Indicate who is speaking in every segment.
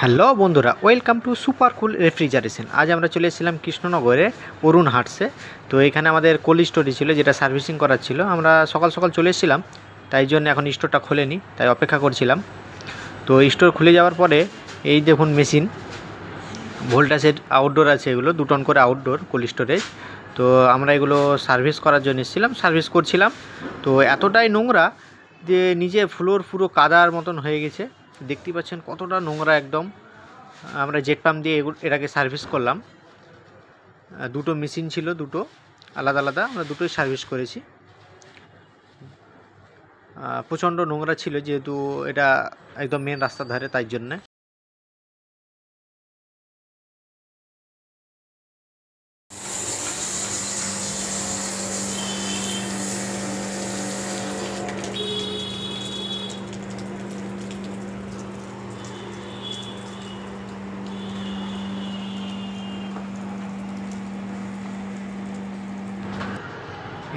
Speaker 1: Hello বন্ধুরা, welcome to super cool refrigeration. আজ আমরা চলে এসেছিলাম কৃষ্ণনগরে অরুণ হার্টসে। তো এখানে আমাদের কোল্ড স্টোরেজ ছিল, যেটা সার্ভিসিং করার ছিল। আমরা সকাল সকাল চলে এসেছিলাম, তাই জন্য এখন স্টোরটা খোলেনি, তাই অপেক্ষা করছিলাম। তো স্টোর খুলে যাওয়ার পরে এই দেখুন মেশিন, ভোল্টাসের আউটডোর আছে, এগুলো 2 টন করে আউটডোর কোল্ড স্টোরেজ। তো আমরা এগুলো সার্ভিস করার জন্য এসেছিলাম, সার্ভিস করছিলাম। তো এতটাই নোংরা যে নিচে ফ্লোর পুরো কাদার মতন হয়ে গেছে, দেখতে পাচ্ছেন কতটা নোংরা একদম। আমরা জেট পাম্প দিয়ে এটাকে সার্ভিস করলাম। দুটো মেশিন ছিল, দুটো আলাদা আলাদা, আমরা দুটোই সার্ভিস করেছি। প্রচণ্ড নোংরা ছিল, যেহেতু এটা একদম মেন রাস্তার ধারে, তাই জন্যে।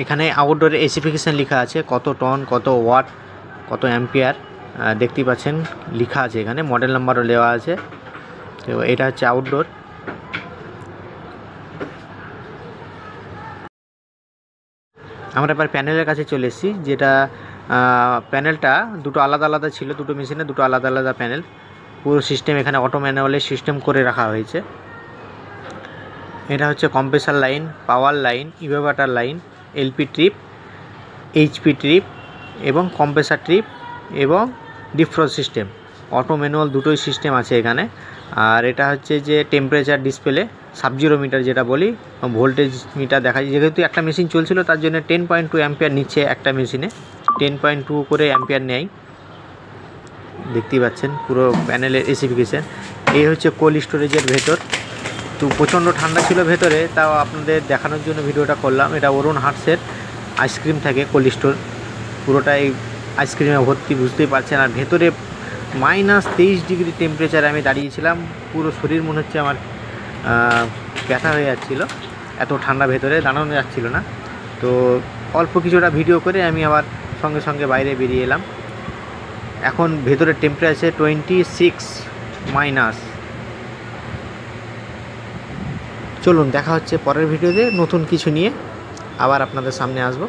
Speaker 1: এখানে আউটডোরে স্পেসিফিকেশান লেখা আছে, কত টন, কত ওয়াট, কত অ্যাম্পিয়ার দেখতেই পাচ্ছেন লেখা আছে। এখানে মডেল নাম্বারও দেওয়া আছে। তো এটা হচ্ছে আউটডোর। আমরা এবার প্যানেলের কাছে চলে এসেছি, যেটা প্যানেলটা দুটো আলাদা আলাদা ছিল, দুটো মেশিনে দুটো আলাদা আলাদা প্যানেল। পুরো সিস্টেম এখানে অটো ম্যানুয়ালে সিস্টেম করে রাখা হয়েছে। এটা হচ্ছে কম্প্রেসার লাইন, পাওয়ার line, evaporator line, LP trip, HP trip এবং কম্প্রেসার ট্রিপ এবং ডিফ্রস্ট সিস্টেম। অটো ম্যানুয়াল দুটোই সিস্টেম আছে এখানে। আর এটা হচ্ছে যে টেম্পারেচার ডিসপ্লে, সাবজিরো মিটার যেটা বলি, ভোল্টেজ মিটার দেখা যায়। যেহেতু একটা মেশিন চলছিল, তার জন্য 10.2 অ্যাম্পিয়ার নিচ্ছে একটা মেশিনে, 10.2 করে অ্যাম্পিয়ার নেয়। দেখতেই পাচ্ছেন পুরো প্যানেলের স্পেসিফিকেশান। এই হচ্ছে কোল্ড স্টোরেজের ভেতর। তো প্রচণ্ড ঠান্ডা ছিল ভেতরে, তাও আপনাদের দেখানোর জন্য ভিডিওটা করলাম। এটা অরুণ হার্টসের আইসক্রিম থাকে কোল্ড স্টোর, পুরোটাই আইসক্রিমে ভর্তি, বুঝতেই পারছেন। আর ভেতরে -23 ডিগ্রি টেম্পারেচারে আমি দাঁড়িয়েছিলাম, পুরো শরীর মনে হচ্ছে আমার ব্যথা হয়ে যাচ্ছিলো, এত ঠান্ডা ভেতরে দাঁড়ানো যাচ্ছিল না। তো অল্প কিছুটা ভিডিও করে আমি আবার সঙ্গে সঙ্গে বাইরে বেরিয়ে এলাম। এখন ভেতরের টেম্পারেচার 26-। চলুন দেখা হচ্ছে পরের ভিডিওতে নতুন কিছু নিয়ে, আবার আপনাদের সামনে আসবো।